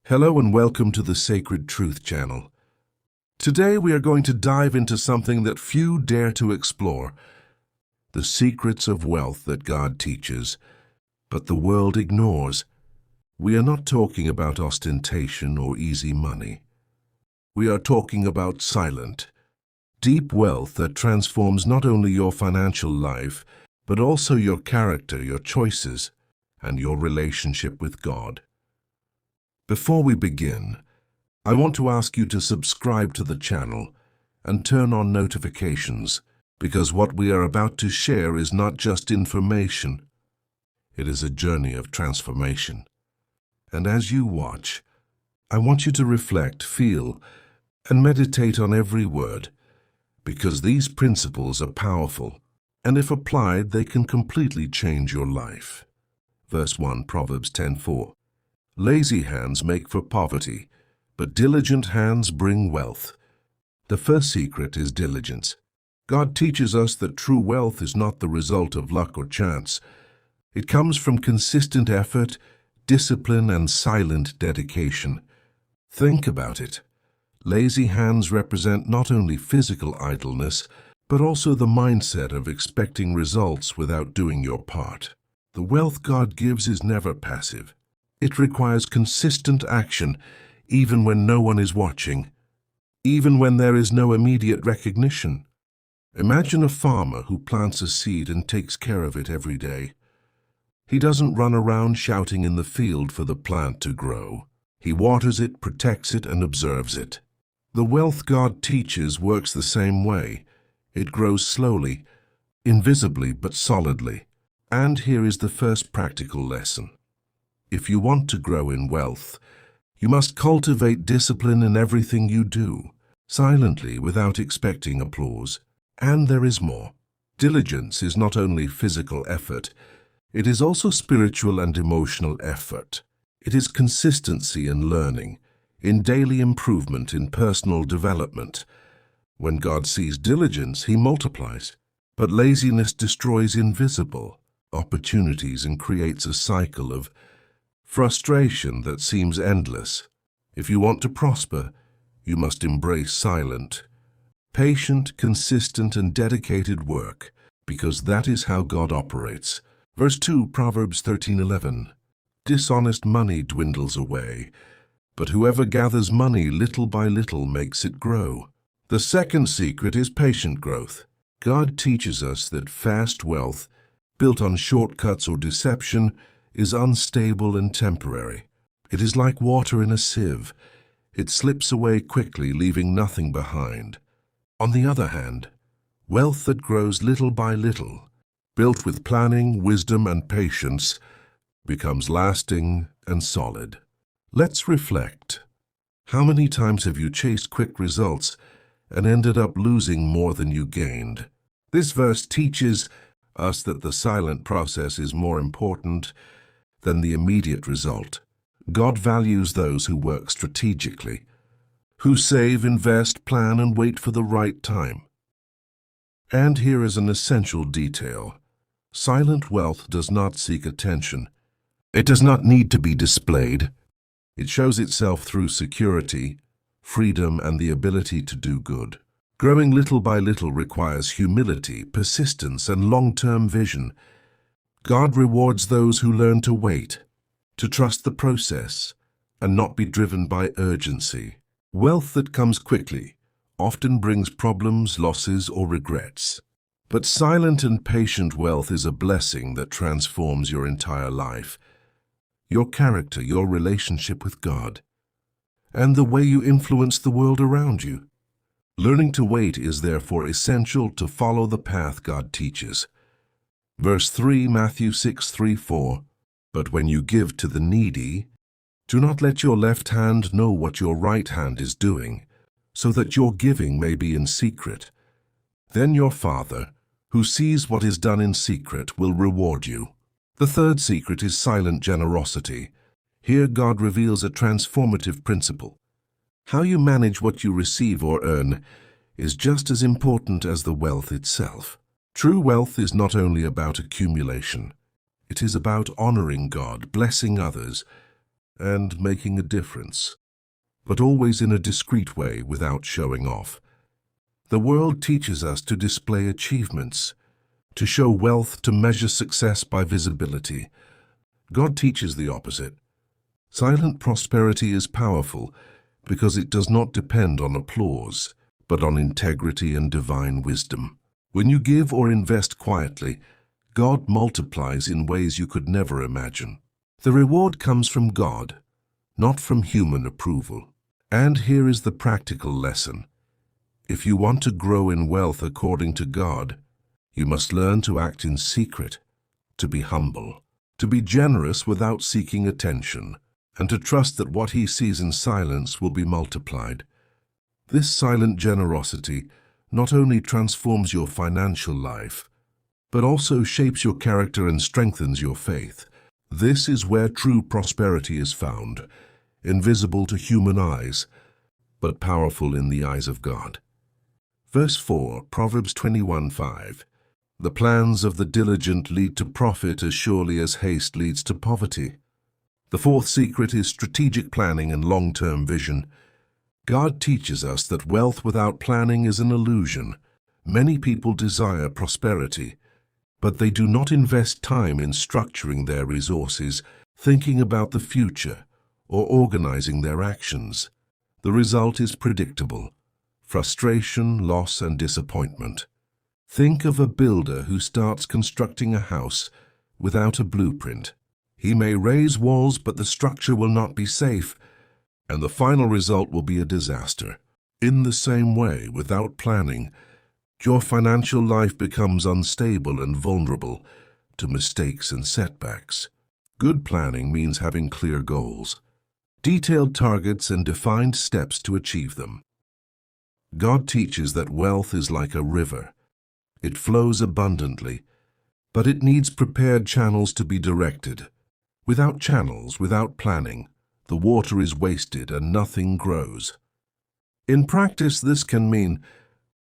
Hello and welcome to the Sacred Truth Channel. Today we are going to dive into something that few dare to explore, the secrets of wealth that God teaches, but the world ignores. We are not talking about ostentation or easy money. We are talking about silent, deep wealth that transforms not only your financial life, but also your character, your choices, and your relationship with God. Before we begin, I want to ask you to subscribe to the channel and turn on notifications, because what we are about to share is not just information. It is a journey of transformation. And as you watch, I want you to reflect, feel, and meditate on every word, because these principles are powerful, and if applied, they can completely change your life. Verse 1, Proverbs 10:4. Lazy hands make for poverty, but diligent hands bring wealth. The first secret is diligence. God teaches us that true wealth is not the result of luck or chance. It comes from consistent effort, discipline, and silent dedication. Think about it. Lazy hands represent not only physical idleness, but also the mindset of expecting results without doing your part. The wealth God gives is never passive. It requires consistent action, even when no one is watching, even when there is no immediate recognition. Imagine a farmer who plants a seed and takes care of it every day. He doesn't run around shouting in the field for the plant to grow. He waters it, protects it, and observes it. The wealth God teaches works the same way. It grows slowly, invisibly but solidly. And here is the first practical lesson. If you want to grow in wealth, you must cultivate discipline in everything you do, silently, without expecting applause. And there is more. Diligence is not only physical effort, it is also spiritual and emotional effort. It is consistency in learning, in daily improvement, in personal development. When God sees diligence, He multiplies. But laziness destroys invisible opportunities and creates a cycle of frustration that seems endless. If you want to prosper, you must embrace silent, patient, consistent, and dedicated work, because that is how God operates. Verse 2, Proverbs 13:11. Dishonest money dwindles away, but whoever gathers money little by little makes it grow. The second secret is patient growth. God teaches us that fast wealth, built on shortcuts or deception, is unstable and temporary. It is like water in a sieve. It slips away quickly, leaving nothing behind. On the other hand, wealth that grows little by little, built with planning, wisdom, and patience, becomes lasting and solid. Let's reflect. How many times have you chased quick results and ended up losing more than you gained? This verse teaches us that the silent process is more important than the immediate result. God values those who work strategically, who save, invest, plan, and wait for the right time. And here is an essential detail. Silent wealth does not seek attention. It does not need to be displayed. It shows itself through security, freedom, and the ability to do good. Growing little by little requires humility, persistence, and long-term vision. God rewards those who learn to wait, to trust the process, and not be driven by urgency. Wealth that comes quickly often brings problems, losses, or regrets. But silent and patient wealth is a blessing that transforms your entire life, your character, your relationship with God, and the way you influence the world around you. Learning to wait is therefore essential to follow the path God teaches. Verse 3, Matthew 6:3-4. But when you give to the needy, do not let your left hand know what your right hand is doing, so that your giving may be in secret. Then your Father, who sees what is done in secret, will reward you. The third secret is silent generosity. Here God reveals a transformative principle. How you manage what you receive or earn is just as important as the wealth itself. True wealth is not only about accumulation. It is about honoring God, blessing others, and making a difference, but always in a discreet way without showing off. The world teaches us to display achievements, to show wealth, to measure success by visibility. God teaches the opposite. Silent prosperity is powerful because it does not depend on applause, but on integrity and divine wisdom. When you give or invest quietly, God multiplies in ways you could never imagine. The reward comes from God, not from human approval. And here is the practical lesson. If you want to grow in wealth according to God, you must learn to act in secret, to be humble, to be generous without seeking attention, and to trust that what He sees in silence will be multiplied. This silent generosity not only transforms your financial life, but also shapes your character and strengthens your faith. This is where true prosperity is found, invisible to human eyes, but powerful in the eyes of God. Verse 4, Proverbs 21:5. The plans of the diligent lead to profit as surely as haste leads to poverty. The fourth secret is strategic planning and long-term vision. God teaches us that wealth without planning is an illusion. Many people desire prosperity, but they do not invest time in structuring their resources, thinking about the future, or organizing their actions. The result is predictable: frustration, loss, and disappointment. Think of a builder who starts constructing a house without a blueprint. He may raise walls, but the structure will not be safe, and the final result will be a disaster. In the same way, without planning, your financial life becomes unstable and vulnerable to mistakes and setbacks. Good planning means having clear goals, detailed targets, and defined steps to achieve them. God teaches that wealth is like a river. It flows abundantly, but it needs prepared channels to be directed. Without channels, without planning, the water is wasted and nothing grows. In practice, this can mean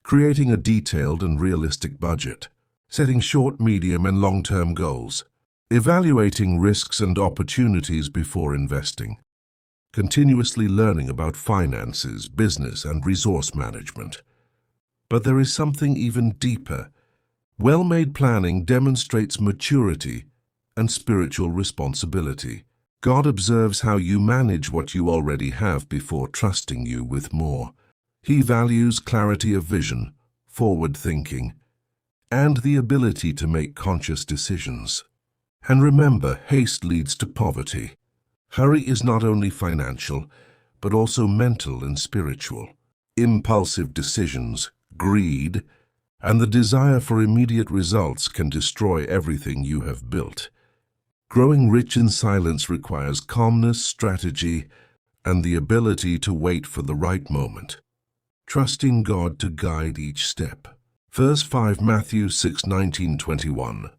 creating a detailed and realistic budget, setting short, medium, and long-term goals, evaluating risks and opportunities before investing, continuously learning about finances, business, and resource management. But there is something even deeper. Well-made planning demonstrates maturity and spiritual responsibility. God observes how you manage what you already have before trusting you with more. He values clarity of vision, forward thinking, and the ability to make conscious decisions. And remember, haste leads to poverty. Hurry is not only financial, but also mental and spiritual. Impulsive decisions, greed, and the desire for immediate results can destroy everything you have built. Growing rich in silence requires calmness, strategy, and the ability to wait for the right moment, trusting God to guide each step. Verse 5, Matthew 6:19-21.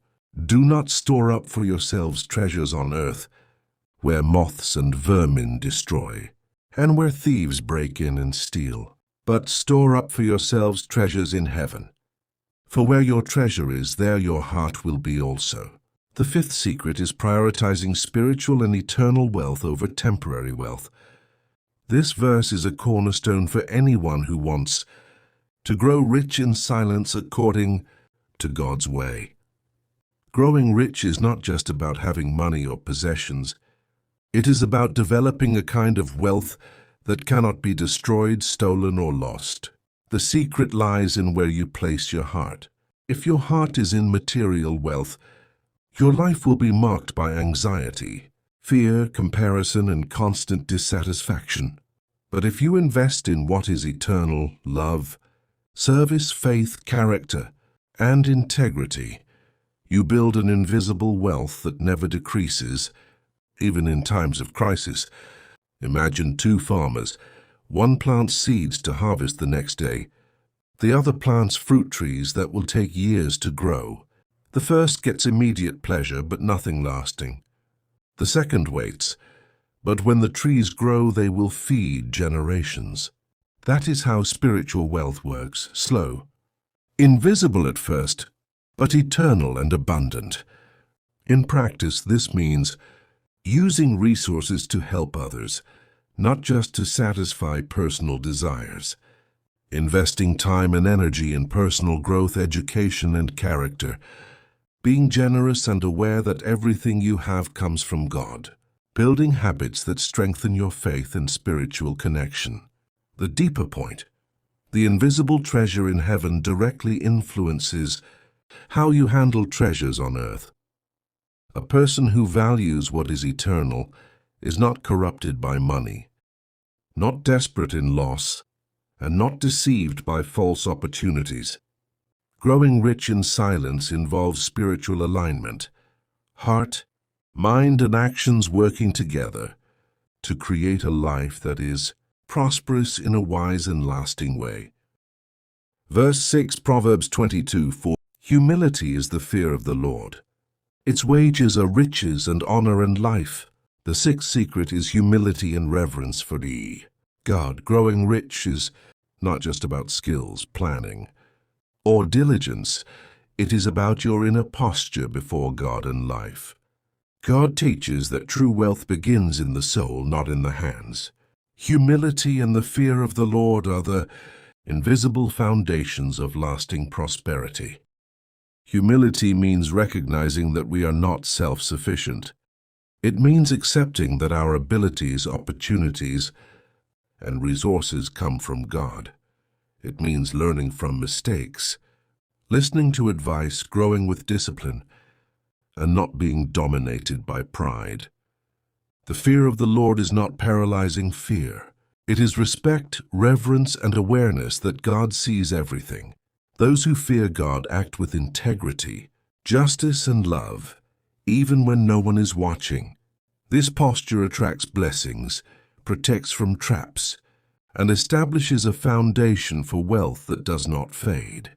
Do not store up for yourselves treasures on earth, where moths and vermin destroy, and where thieves break in and steal. But store up for yourselves treasures in heaven. For where your treasure is, there your heart will be also. The fifth secret is prioritizing spiritual and eternal wealth over temporary wealth. This verse is a cornerstone for anyone who wants to grow rich in silence according to God's way. Growing rich is not just about having money or possessions. It is about developing a kind of wealth that cannot be destroyed, stolen, or lost. The secret lies in where you place your heart. If your heart is in material wealth, your life will be marked by anxiety, fear, comparison, and constant dissatisfaction. But if you invest in what is eternal, love, service, faith, character, and integrity, you build an invisible wealth that never decreases, even in times of crisis. Imagine two farmers. One plants seeds to harvest the next day. The other plants fruit trees that will take years to grow. The first gets immediate pleasure, but nothing lasting. The second waits, but when the trees grow, they will feed generations. That is how spiritual wealth works, slow, invisible at first, but eternal and abundant. In practice, this means using resources to help others, not just to satisfy personal desires, investing time and energy in personal growth, education, and character, being generous and aware that everything you have comes from God, building habits that strengthen your faith and spiritual connection. The deeper point, the invisible treasure in heaven directly influences how you handle treasures on earth. A person who values what is eternal is not corrupted by money, not desperate in loss, and not deceived by false opportunities. Growing rich in silence involves spiritual alignment, heart, mind, and actions working together to create a life that is prosperous in a wise and lasting way. Verse 6, Proverbs 22:4. Humility is the fear of the Lord. Its wages are riches and honor and life. The sixth secret is humility and reverence for God. Growing rich is not just about skills, planning, or diligence. It is about your inner posture before God and life. God teaches that true wealth begins in the soul, not in the hands. Humility and the fear of the Lord are the invisible foundations of lasting prosperity. Humility means recognizing that we are not self-sufficient. It means accepting that our abilities, opportunities, and resources come from God. It means learning from mistakes, listening to advice, growing with discipline, and not being dominated by pride. The fear of the Lord is not paralyzing fear. It is respect, reverence, and awareness that God sees everything. Those who fear God act with integrity, justice, and love, even when no one is watching. This posture attracts blessings, protects from traps, and establishes a foundation for wealth that does not fade.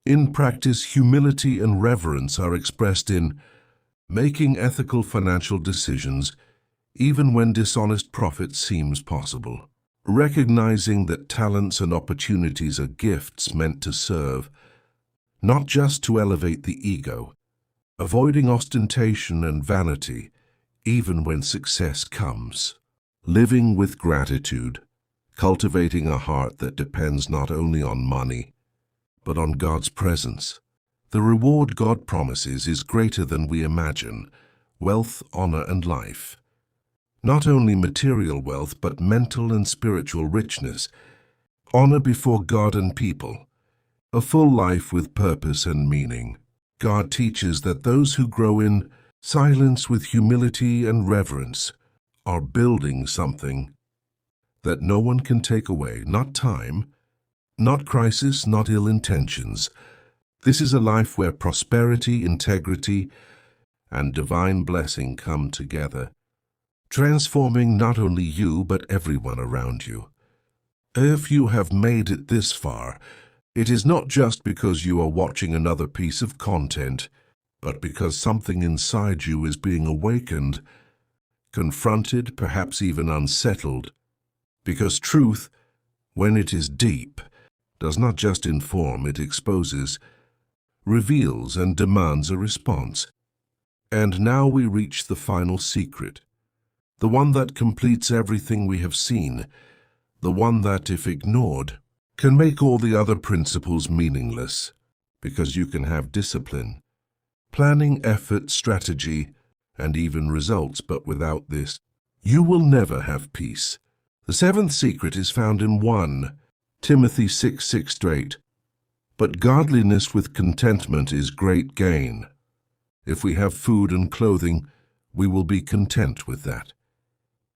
In practice, humility and reverence are expressed in making ethical financial decisions, even when dishonest profit seems possible. Recognizing that talents and opportunities are gifts meant to serve, not just to elevate the ego. Avoiding ostentation and vanity, even when success comes. Living with gratitude, cultivating a heart that depends not only on money, but on God's presence. The reward God promises is greater than we imagine: wealth, honor, and life. Not only material wealth, but mental and spiritual richness, honor before God and people, a full life with purpose and meaning. God teaches that those who grow in silence with humility and reverence are building something that no one can take away, not time, not crisis, not ill intentions. This is a life where prosperity, integrity, and divine blessing come together, transforming not only you but everyone around you. If you have made it this far, it is not just because you are watching another piece of content, but because something inside you is being awakened, confronted, perhaps even unsettled. Because truth, when it is deep, does not just inform, it exposes, reveals, and demands a response. And now we reach the final secret, the one that completes everything we have seen, the one that, if ignored, can make all the other principles meaningless, because you can have discipline, planning, effort, strategy, and even results, but without this, you will never have peace. The seventh secret is found in 1 Timothy 6:6-8. But godliness with contentment is great gain. If we have food and clothing, we will be content with that.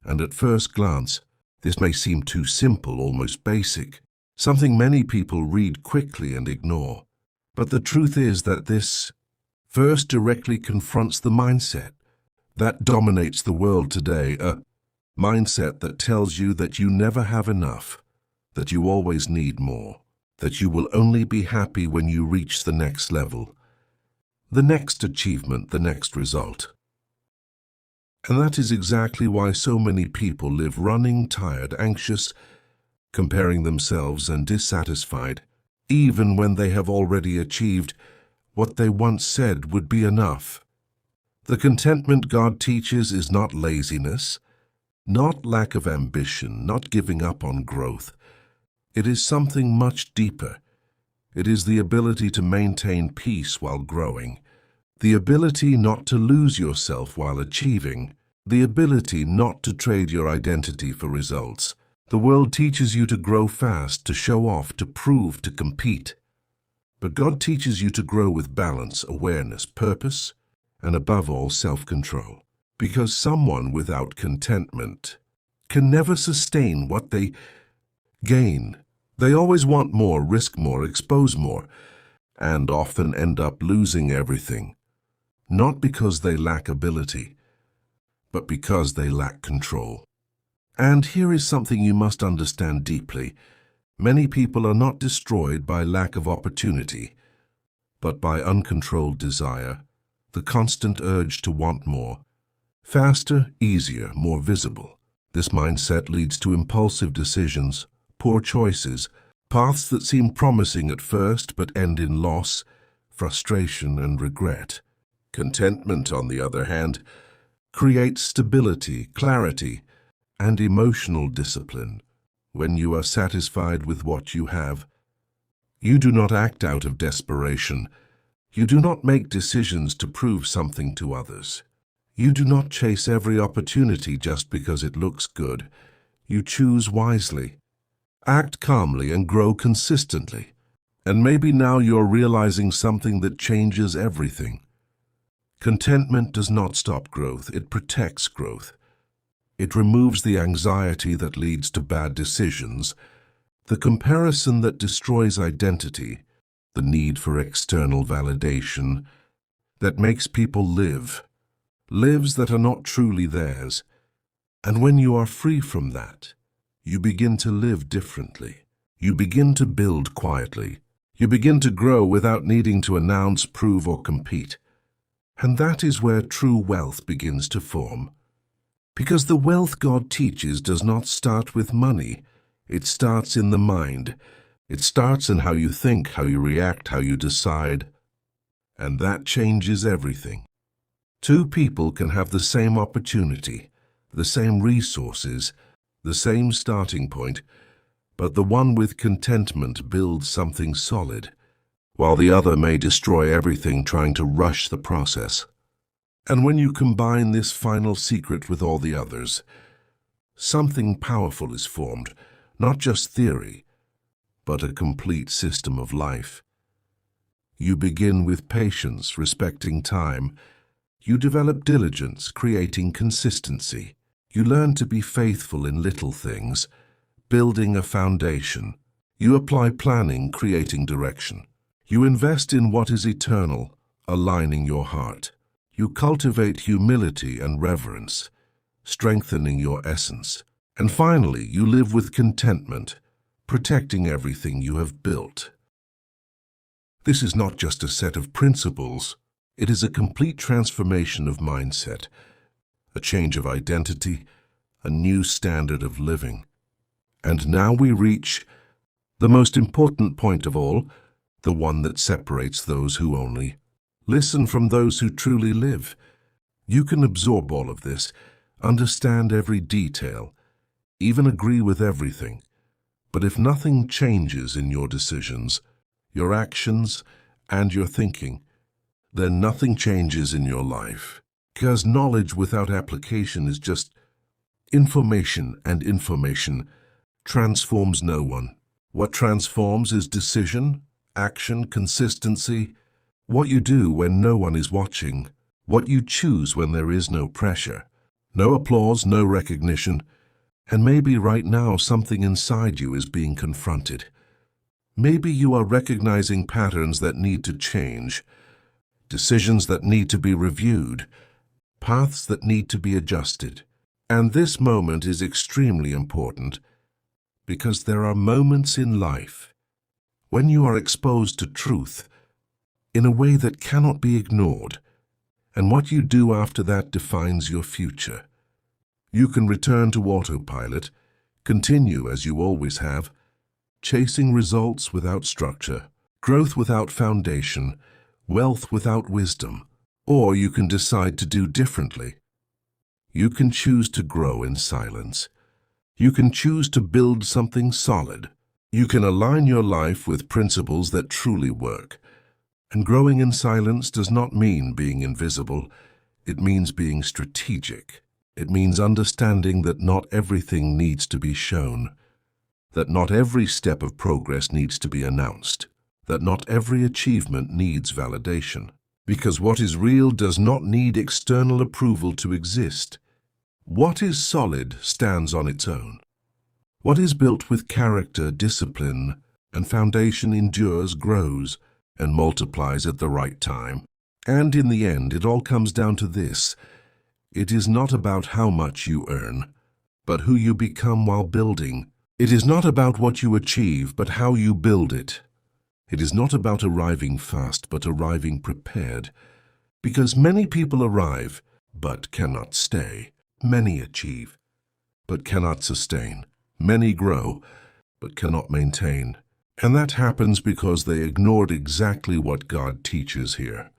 And at first glance, this may seem too simple, almost basic, something many people read quickly and ignore. But the truth is that this verse directly confronts the mindset that dominates the world today, a mindset that tells you that you never have enough, that you always need more, that you will only be happy when you reach the next level, the next achievement, the next result. And that is exactly why so many people live running, tired, anxious, comparing themselves and dissatisfied, even when they have already achieved what they once said would be enough. The contentment God teaches is not laziness, not lack of ambition, not giving up on growth. It is something much deeper. It is the ability to maintain peace while growing, the ability not to lose yourself while achieving, the ability not to trade your identity for results. The world teaches you to grow fast, to show off, to prove, to compete. But God teaches you to grow with balance, awareness, purpose, and above all, self-control. Because someone without contentment can never sustain what they gain. They always want more, risk more, expose more, and often end up losing everything. Not because they lack ability, but because they lack control. And here is something you must understand deeply. Many people are not destroyed by lack of opportunity, but by uncontrolled desire, the constant urge to want more. Faster, easier, more visible. This mindset leads to impulsive decisions, poor choices, paths that seem promising at first but end in loss, frustration, and regret. Contentment, on the other hand, creates stability, clarity, and emotional discipline. When you are satisfied with what you have, you do not act out of desperation. You do not make decisions to prove something to others. You do not chase every opportunity just because it looks good. You choose wisely, act calmly, and grow consistently. And maybe now you're realizing something that changes everything. Contentment does not stop growth, it protects growth. It removes the anxiety that leads to bad decisions, the comparison that destroys identity, the need for external validation that makes people lives that are not truly theirs. And when you are free from that, you begin to live differently. You begin to build quietly. You begin to grow without needing to announce, prove, or compete. And that is where true wealth begins to form. Because the wealth God teaches does not start with money. It starts in the mind. It starts in how you think, how you react, how you decide. And that changes everything. Two people can have the same opportunity, the same resources, the same starting point, but the one with contentment builds something solid, while the other may destroy everything trying to rush the process. And when you combine this final secret with all the others, something powerful is formed, not just theory, but a complete system of life. You begin with patience, respecting time. You develop diligence, creating consistency. You learn to be faithful in little things, building a foundation. You apply planning, creating direction. You invest in what is eternal, aligning your heart. You cultivate humility and reverence, strengthening your essence. And finally, you live with contentment, protecting everything you have built. This is not just a set of principles. It is a complete transformation of mindset, a change of identity, a new standard of living. And now we reach the most important point of all, the one that separates those who only listen from those who truly live. You can absorb all of this, understand every detail, even agree with everything. But if nothing changes in your decisions, your actions, and your thinking, then nothing changes in your life. Because knowledge without application is just information, and information transforms no one. What transforms is decision, action, consistency, what you do when no one is watching, what you choose when there is no pressure, no applause, no recognition, and maybe right now something inside you is being confronted. Maybe you are recognizing patterns that need to change, decisions that need to be reviewed, paths that need to be adjusted. And this moment is extremely important because there are moments in life when you are exposed to truth in a way that cannot be ignored, and what you do after that defines your future. You can return to autopilot, continue as you always have, chasing results without structure, growth without foundation, wealth without wisdom, Or you can decide to do differently. You can choose to grow in silence. You can choose to build something solid. You can align your life with principles that truly work. And growing in silence does not mean being invisible. It means being strategic. It means understanding that not everything needs to be shown, that not every step of progress needs to be announced, that not every achievement needs validation, because what is real does not need external approval to exist. What is solid stands on its own. What is built with character, discipline, and foundation endures, grows, and multiplies at the right time. And in the end, it all comes down to this. It is not about how much you earn, but who you become while building. It is not about what you achieve, but how you build it. It is not about arriving fast, but arriving prepared. Because many people arrive, but cannot stay. Many achieve, but cannot sustain. Many grow, but cannot maintain. And that happens because they ignored exactly what God teaches here.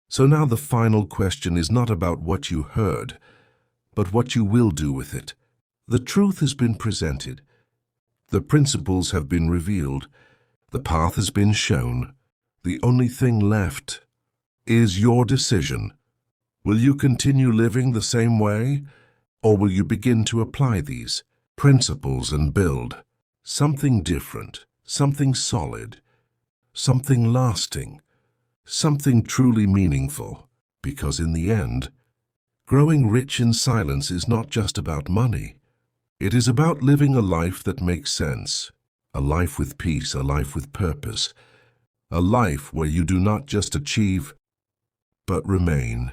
So now the final question is not about what you heard, but what you will do with it. The truth has been presented. The principles have been revealed. The path has been shown. The only thing left is your decision. Will you continue living the same way, or will you begin to apply these principles and build something different, something solid, something lasting, something truly meaningful? Because in the end, growing rich in silence is not just about money. It is about living a life that makes sense, a life with peace, a life with purpose, a life where you do not just achieve, but remain.